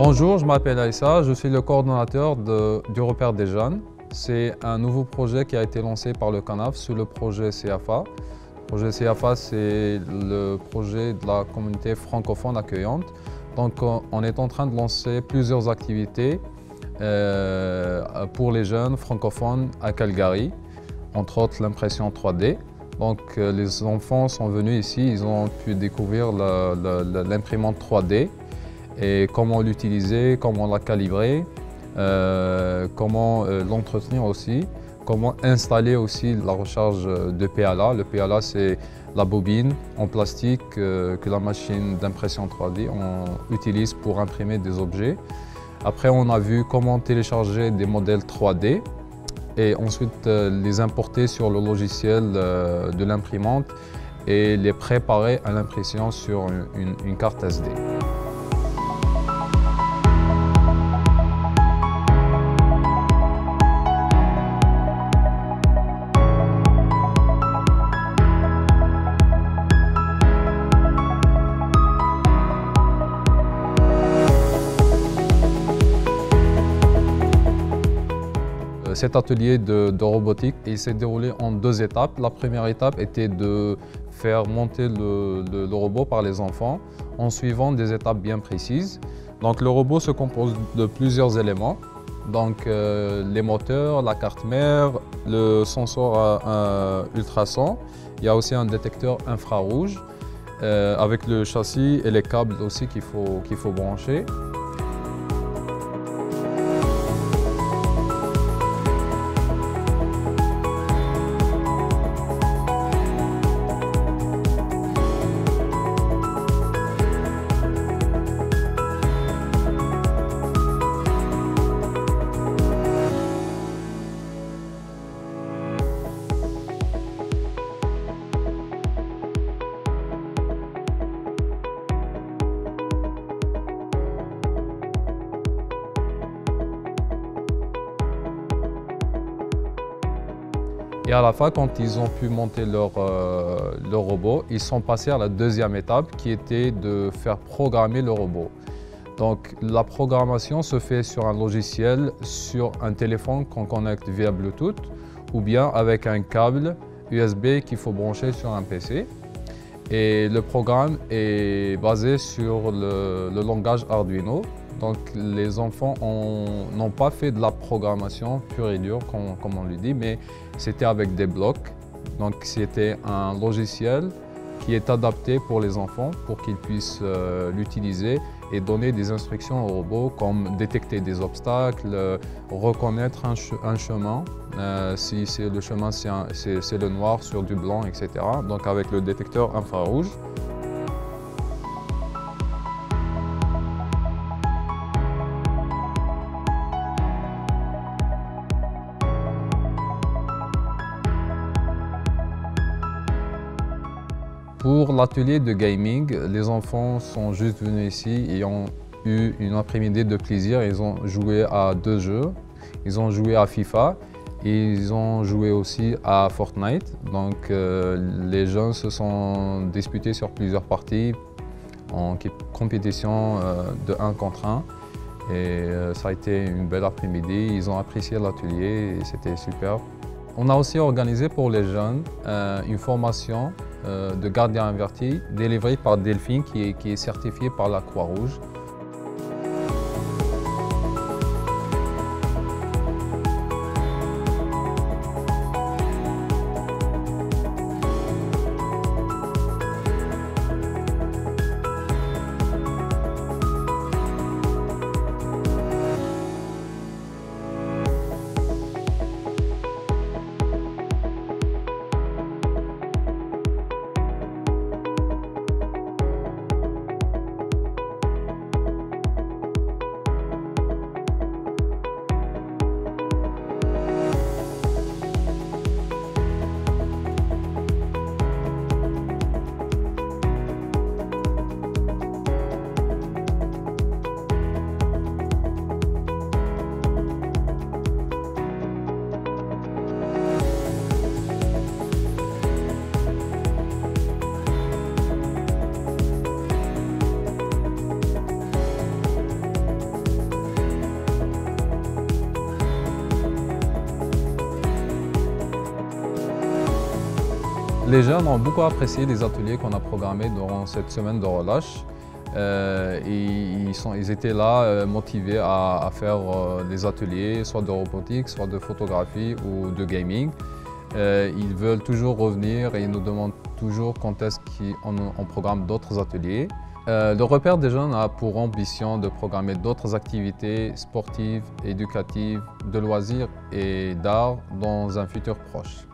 Bonjour, je m'appelle Aïssa, je suis le coordonnateur du repère des jeunes. C'est un nouveau projet qui a été lancé par le CANAF sous le projet CAFA. Le projet CAFA, c'est le projet de la communauté francophone accueillante. Donc, on est en train de lancer plusieurs activités pour les jeunes francophones à Calgary, entre autres l'impression 3D. Donc, les enfants sont venus ici, ils ont pu découvrir l'imprimante 3D. Et comment l'utiliser, comment la calibrer, comment l'entretenir aussi, comment installer aussi la recharge de PLA. Le PLA, c'est la bobine en plastique que la machine d'impression 3D on utilise pour imprimer des objets. Après, on a vu comment télécharger des modèles 3D et ensuite les importer sur le logiciel de l'imprimante et les préparer à l'impression sur une carte SD. Cet atelier de robotique il s'est déroulé en deux étapes. La première étape était de faire monter le robot par les enfants en suivant des étapes bien précises. Donc, le robot se compose de plusieurs éléments. Donc, les moteurs, la carte mère, le sensor à ultrasons. Il y a aussi un détecteur infrarouge avec le châssis et les câbles aussi qu'il faut brancher. Et à la fin, quand ils ont pu monter leur robot, ils sont passés à la deuxième étape qui était de faire programmer le robot. Donc la programmation se fait sur un logiciel, sur un téléphone qu'on connecte via Bluetooth ou bien avec un câble USB qu'il faut brancher sur un PC. Et le programme est basé sur le langage Arduino. Donc les enfants n'ont pas fait de la programmation pure et dure, comme on lui dit, mais c'était avec des blocs. Donc c'était un logiciel qui est adapté pour les enfants pour qu'ils puissent l'utiliser et donner des instructions au robot comme détecter des obstacles, reconnaître un chemin, si le chemin c'est le noir sur du blanc, etc. Donc avec le détecteur infrarouge. Pour l'atelier de gaming, les enfants sont juste venus ici et ont eu une après-midi de plaisir. Ils ont joué à deux jeux. Ils ont joué à FIFA et ils ont joué aussi à Fortnite. Donc les jeunes se sont disputés sur plusieurs parties en compétition de 1 contre 1. Et ça a été une belle après-midi. Ils ont apprécié l'atelier et c'était super. On a aussi organisé pour les jeunes une formation de gardien averti délivré par Delphine qui est certifié par la Croix-Rouge. Les jeunes ont beaucoup apprécié les ateliers qu'on a programmés durant cette semaine de relâche. Ils étaient là motivés à faire des ateliers, soit de robotique, soit de photographie ou de gaming. Ils veulent toujours revenir et ils nous demandent toujours quand est-ce qu'on programme d'autres ateliers. Le repère des jeunes a pour ambition de programmer d'autres activités sportives, éducatives, de loisirs et d'art dans un futur proche.